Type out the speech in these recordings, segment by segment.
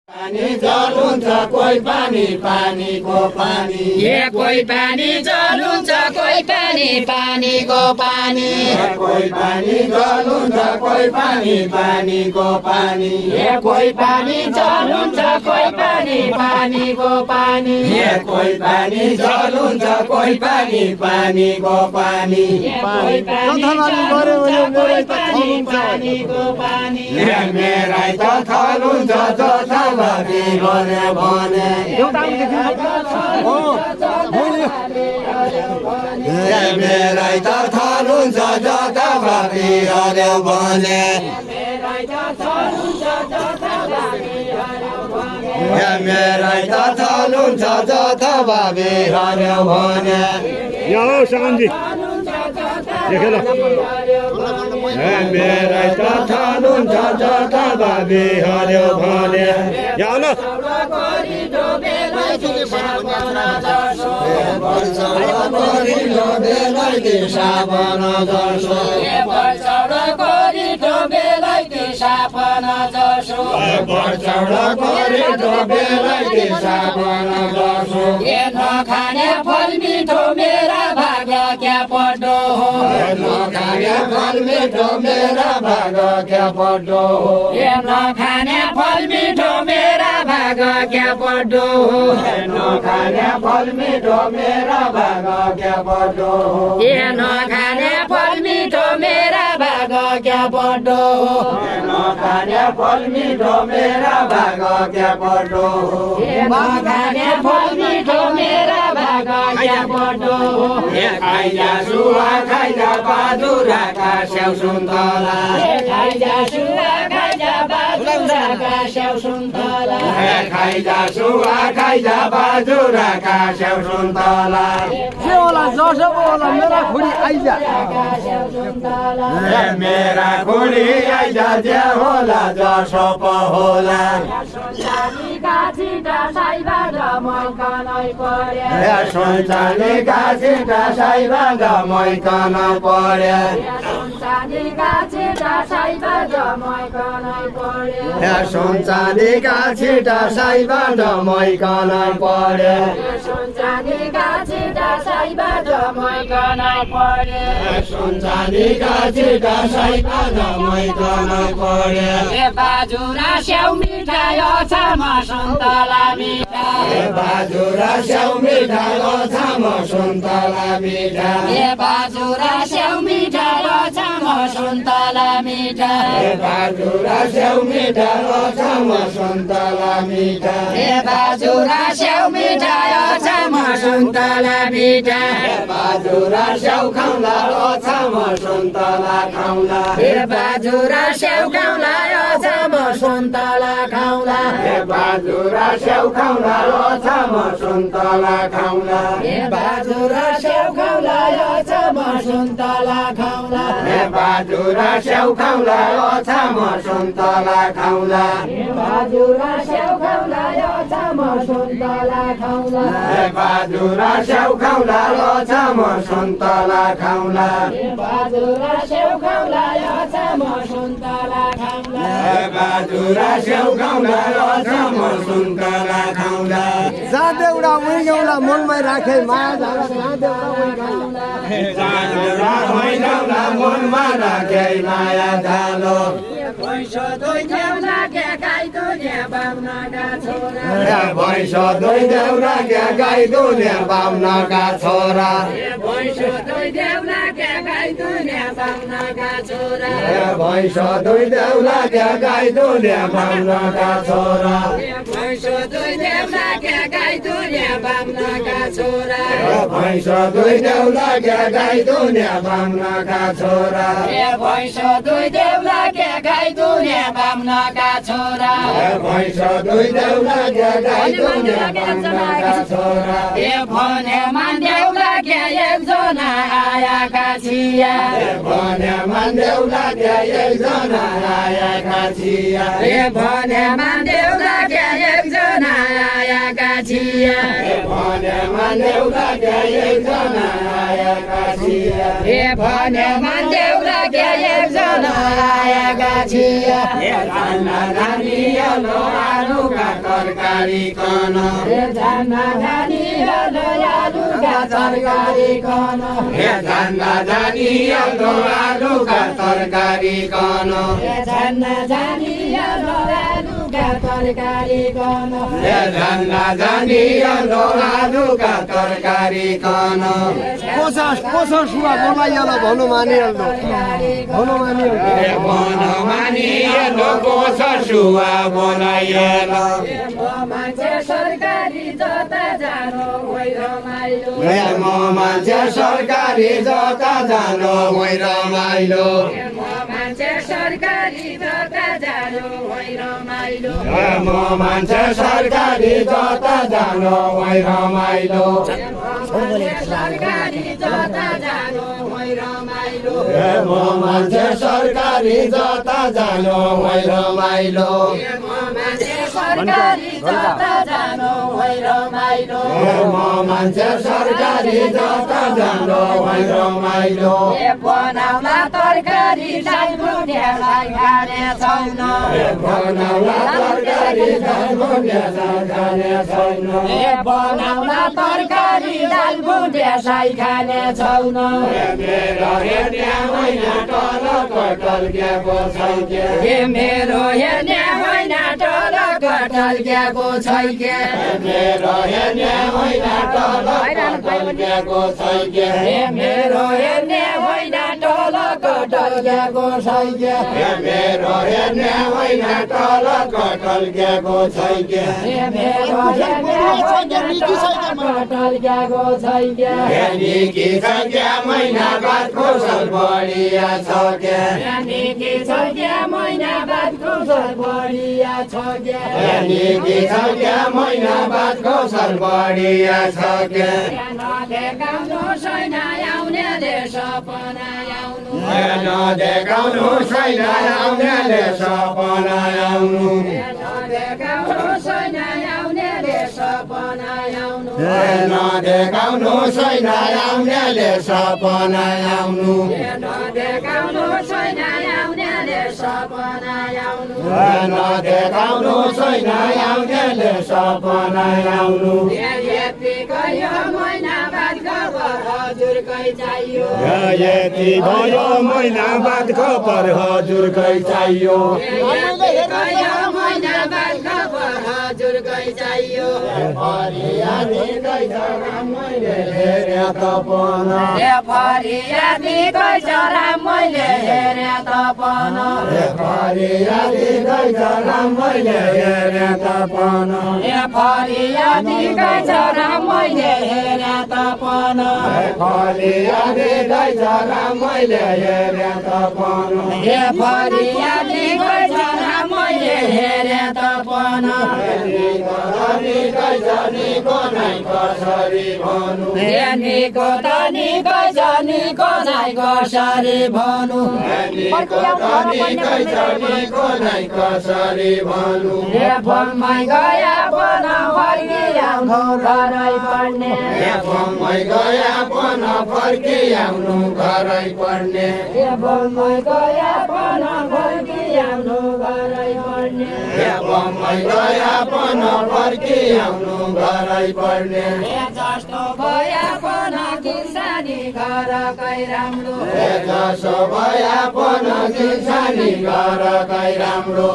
पानी जलुन्छ कोही पानी पानीको पानी कोही पानी जलुन्छ कोही पानी पानीको पानी कोही पानी जलुन्छ कोही पानी पानीको पानी कोही पानी जलुन्छ कोही पानी पानीको पानी कोही पानी जलुन्छ कोही पानी पानीको पानी कोही पानी जलुन्छ कोही पानी पानीको पानी मेरै त थलुन्छ जथा बाबी भने भने मेरै त थलुन्छ जथा बाबी हर्यो भने मेरै त थलुन्छ जथा बाबी हर्यो भने यहाँ सकन्जी देखेर मेरै त थलुन्छ जथा बाबी हर्यो भने यहाँ न नखाने फल मिठो मेरा भाग्य क्या पड्डो हो नखाने फल मिठो मेरा भाग्य क्या पड्डो हो नखाने फल मिठो मेरा भाग्य क्या पड्डो हो नखाने फल मिठो मेरा भाग्य क्या पड्डो हो नखाने फल मिठो मेरा भाग्य क्या पड्डो हो नखाने फल मिठो मेरा भाग्य क्या पड्डो हो नखाने फल मिठो मेरा भाग्य क्या पड्डो हो खाइजा सुवा खाइजा बाजुराका स्याउ सुन्तला खाइजा सुवा खाइजा बाजुराका स्याउ सुन्तला खाइजा सुवा खाइजा बाजुराका स्याउ सुन्तला मेरा खुडी आइजा जे होला जसो होला सोचालीका छिटा साइबाट मैकनै पर्या सोचालीका छिटा साइबाट मैकन पर्या सोचालीका छिटा साइबाट मैकनै पर्या सोचालीका छिटा साइबाट मैकन पर्या सोचालीका छिटा साइबाट मैकनै पर्या सोचालीका छिटा साइबाट मैकन पर्या बाजुरा स्याउ मिठाई अछाम सुन्तला मिठाई बाजुरा स्याउ मिठाई अछाम सुन्तला मिठाई बाजुरा स्याउ मिठाई अछाम सुन्तला मिठाई बाजुरा स्याउ मिठाई अछाम सुन्तला मिठाई बाजुरा स्याउ मिठाई अछाम सुन्तला मिठाई बाजुरा स्याउ खाउँला अछाम सुन्तला खाउँला बाजुरा स्याउ खाउँला अछाम सुन्तला खाउँला बाजुरा स्याउ खाउँला अछाम सुन्तला खाउँला बाजुरा स्याउ खाउँला अछाम सुन्तला खाउँला बाजुरा स्याउ खाउँला अछाम सुन्तला खाउँला बाजुरा स्याउ खाउँला अछाम सुन्तला खाउँला बाजुरा स्याउ खाउँला अछाम सुन्तला खाउँला बाजुरा स्याउ खाउँला अछाम सुन्तला खाउँला बाजुरा स्याउ खाउँला अछाम सुन्तला खाउँला जाँदेउडा उइगाउँला मनमै राखे माया मनमा राखे माया झालो भैँसो दुई देउला के गाई दुनिया बाम्नका छोरा भैँसो दुई देउरा क्या गाई दुनिया बाम्नका छोरा भैँसो दुई देउला के गाई दुनिया बाम्नका छोरा भैँसो दुई देउला क्या गाई दुनिया बाम्नका छोरा भैँसो दुई देउला के गाई दुनिया बाम्नका छोरा भैँसो दुई देउला क्या गाई दुनिया बाम्नका छोरा भैँसो दुई देउला के गाई दुनिया बाम्नका छोरा भैँसो दुई देउला क्या गाई दुनिया बाम्नका छोरा भने मान देउला के एकजना आएका छिया भने मान देउला क्या एकजना आएका छिया भने मान देउला के एकजना आएका छिया भने मान देउला क्या एकजना आएका छिया भने मान देउला मध्ये एकजना आएका थिए जान्ना जानिएलो आलुका तरकारी कन जान्ना जानिएलो आलुका तरकारी कन जान्ना जानिएलो आलुका तरकारी कन जान्ना जानिएलो आलुका तरकारी कन जान्ना जानिएलो आलुका तरकारी कन कोसा सुवा बोलाइहाल्नु भन्नु मानिहाल्नु भन्नु मानिहाल्नु कोसा सुवा बोलाइहाल्नु मान्छे सरकारी जता जानु होइ रमाइलो म मान्छे सरकारी जता जानु होइ रमाइलो मान्छे सरकारी जता जानु होइ रमाइलो म मान्छे सरकारी जता जानु होइ रमाइलो सरकारी जता जानु होइ रमाइलो म मान्छे सरकारी जता जानु होइ रमाइलो मान्छे सरकारी जता जानु होइ रमाइलो म मान्छे सरकारी जता जानु होइ रमाइलो बनाउला तरकारी दालभुटियालाई खाने छैन बनाउला तरकारी दालभुटियालाई खाने छैन बनाउला तरकारी दालभुटियालाई खाने छैन मेरो हेर्ने मैना तल कटल गएको छैन मेरो हेर्ने मैना तल कटल गएको छैन मेरो हेर्ने मैना तल कटल गएको छैन मेरो हेर्ने मैना तल कटल गएको छैन मेरो हेर्ने मैना तल कटल गएको छैन मेरो हेर्ने कटल गएको छैन निकी छ क्या मैना बाद खोसल बढिया छ क्या निकी छ क्या मैना बाद खोसल बढिया छ क्या निकी छ क्या मैना बाद खोसल बढिया छ क्या नदेखाउनु छैन आउनेले सपना आउनु नदेखाउनु छैन आउनेले सपना आउनु नदेखाउनु छैन आउनेले सपना आउनु नदेखाउनु छैन आउनेले सपना आउनु नदेखाउनु छैन आउनेले सपना आउनु नदेखाउनु छैन आउनेले सपना आउनु यतिकै यो महिना बाद खबर हजुरकै चाहियो यति भयो महिना बाद खबर हजुरकै चाहियो यतिकै यो महिना बाद खबर हजुरकै चाहियो फरियादी मैले हेरे तपन फरियादी गैजरा मैले हेरे तपन फरियादी गैजरा मैले हेरे तपन फरियादी गैजरा मैले हेरे तपन फरियादी गैजरा मैले हेरे तपन फरियादी गैजरा मैले हेरे तपन निको नै कसरी भनु निको त निको जनीको नै कसरी भनु निको नै कसरी भनु फोनमै गया पन फर्किआउनु घरै पर्ने फोनमै गया पन फर्किआउनु घरै पर्ने फोनमै गया पन फर्किआउनु घरै पर्ने फोनमै गया पन फर्किआउनु घरै पर्ने जस्तो भया पन किसानी घरकै राम्रो जसो भया पन किसानी घरकै राम्रो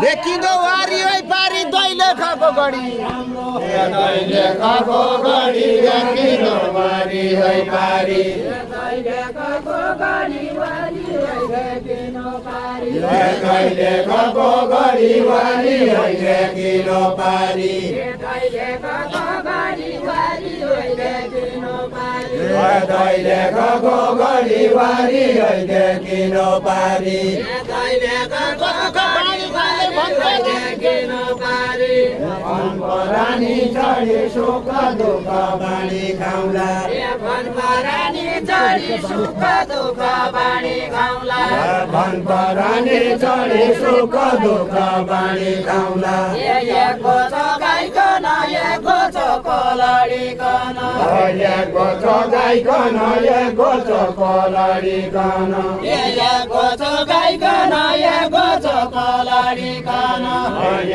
देखिँदो वारी है पारी दैले खाको गढी दैले खाको गढी देखिँदो वारी है पारी दैले खाको गढी वारी है देखिनो पारी दैले खाको गढी वारी है देखिनो पारी दैले खाको गढी वारी है देखिनो पारी दैले खाको गढी वारी है देखिनो पारी दैले खाको गढी वारी है देखिनो पारी रानी चढी सुख दुःख बाँडी खाउँला रानी चढी सुख दुःख बाँडी खाउँला रानी चढी सुख दुःख बाँडी खाउँला एको छ गाईकन एको छ कोलडीकन एको छ गाइकन एको छ कोलडिकन एको छ गाइकन एको छ कोलडिकन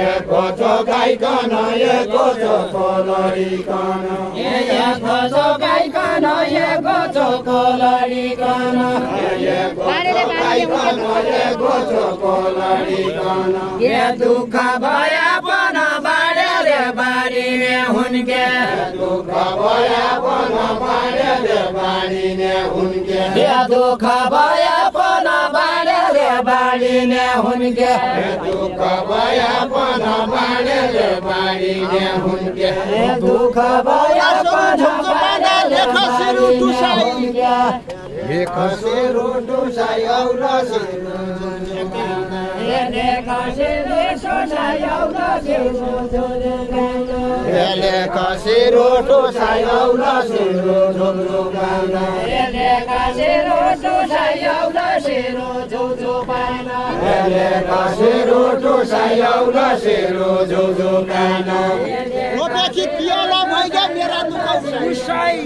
एको छ गाइकन एको छ कोलडिकन एको छ गाइकन एको छ कोलडिकन एको छ गाइकन एको छ कोलडिकन के दुःख भया पन बाडेले बाडिने हुन्के दुःख भया पन बाडेले बाडिने हुन्के दुःख भया पन बाडेले बाडिने हुन्के दुःख भया पन बाडेले बाडिने हुन्के दुःख भया पन बाडेले बाडिने हुन्के एक सेरो डुसाइ औरा कसेरो डुसाइ औरा सेरो झोझो गाना कसेरो डुसाइ औरा सेरो झोझो गाना कसेरो डुसाइ औरा सेरो झोझो गाना रोपेकी पियाला भइगा मेरा दुख उसाइ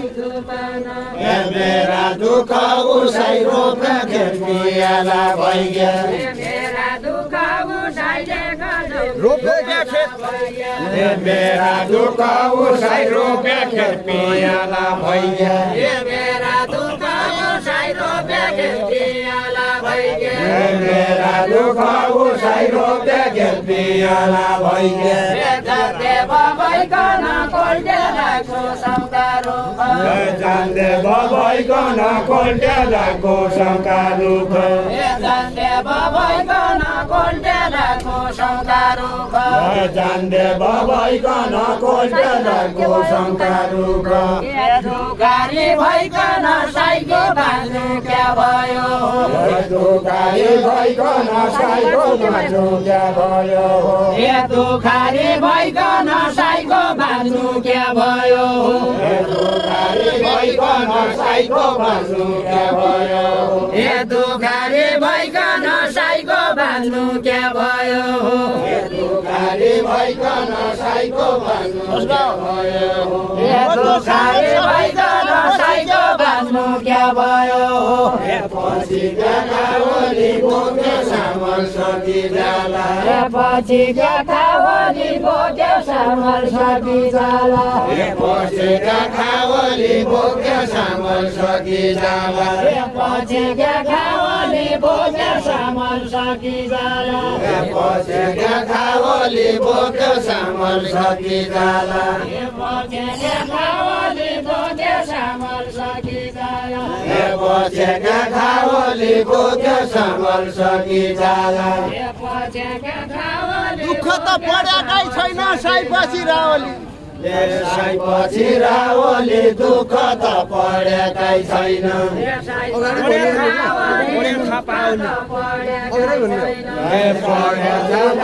मेरा दुख उसाइ रोपेकी पियाला भइगा मेरा दुख उसाइ रोपेका खेत मेरा दुख उसाइ रोपेकी पियाला भइगा मेरा दुख उसाइ रोपेकी पियाला भइगा मेरा दुख उसाइ रोपेकी पियाला भइगा देव भइकन कोल्टे राखो संकारो जान्दे भइकन कोल्टे राखो संकारो देव भइकन कोल्टे राखो संकारो जान्दे भइकन कोल्टे राखो संकारो दुखारी भइकन साइको बाँध्नु क्या भयो दुखारी भइकन साइको बाँध्नु क्या भयो दुखारी भइकन साइको बाँध्नु क्या भयो दुखारी भइकन साइको बाँध्नु क्या भयो दुखारी भइकन साइको बाँध्नु क्या भयो दुखारी भइकन साइको बाँध्नु क्या भयो दुखारी भइकन साइको बाँध्नु क्या भयो पछि गाउली बोके सामल सकी जाला पछि खावली बोक्यो सामल सकी जाला पछि खावली बोके सामल सकी जाला पछि खावली बोक्यो सामल सकी जाला पछि खावली बोके सामल सकी जाला पछि खावली बोक्यो सामल सकी जाला पछि खावली बोके सामल सकी जाला दुःख त परेकै छैन साइपछि रावली साइपछि रावली दुःख त परेकै छैन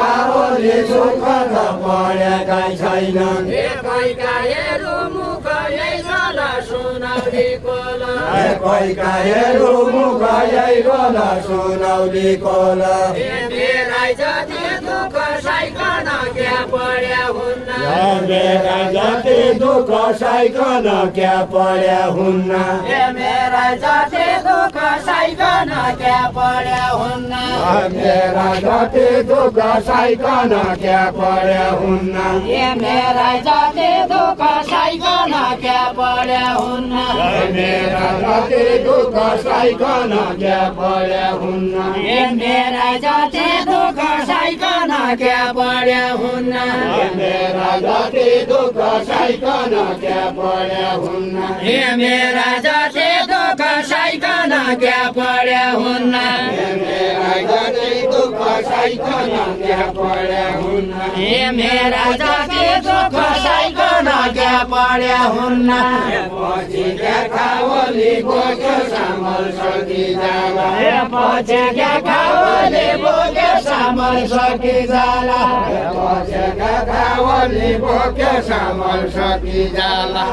रावली दुःख त परेकै छैन कैकाहरू मुख गल सुनौली कोल दुःख साइकन क्या पढ्या हुन्न मेरा जति दुःख साइकन क्या पढ्या हुन्न मेरा जति दुःख साइकन क्या पढ्या हुन्न मेरा जति दुःख साइकन क्या पढ्या हुन्न मेरा जति दुःख साइकन क्या पढ्या हुन्न मेरा जति दुःख साइकन क्या पढ्या हुन्न मेरा जति दुःख साइकन क्या पढ्या हुन्न मेरा जति दुःख साइकन क्या पढ्या हुन्न मेरा जति दुःख साइकन क्या पढ्या हुन्न मेरा जति दुःख साइकन क्या पढ्या हुन्न मेरा जति दुःख साइकन क्या पढ्या हुन्न पछि खावली बोक्यो सामल सकी जाला पछि खावली बोक्यो सामल सकी जाला पछि खावली बोक्यो सामल सकी जाला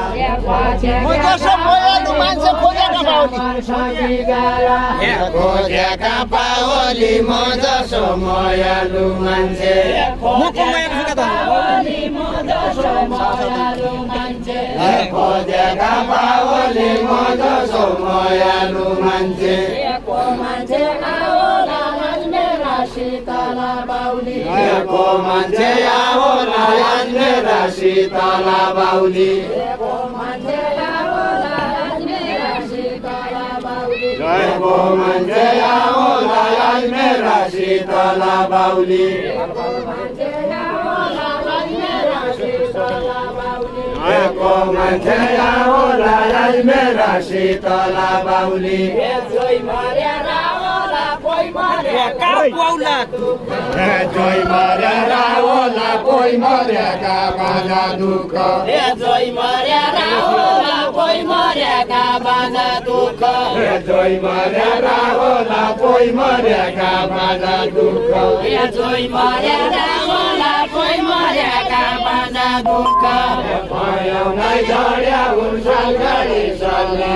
जसो बोयालु मान्छे खोजेका बाउली सकी जाला खोजेका पावली म जसो मयालु मान्छे म जसो मायालु मान्छे खोजेका बाबुले म जसो मायालु मान्छे को मान्छे आओला मेरा शीतला बाउली को मान्छे आओला मेरा शीतला बाउली को मान्छे आओला मेरा शीतला बाउली को मान्छे आओला मेरा शीतला बाउली को मान्छे आओला मेरा शीतला बाउली जोइ मर्या होला कोही मर्या जोइ मर्या होला कोही मर्याका बाजा दुःख जोइ मर्या होला कोही मर्याका बाजा दुःख जोइ मर्या होला कोही मर्याका बाजा दुःख जोइ मर्या होला कोही मर्याका बाजा दुःख पायौ नै झड्या हुन्छ गाडी चल्ने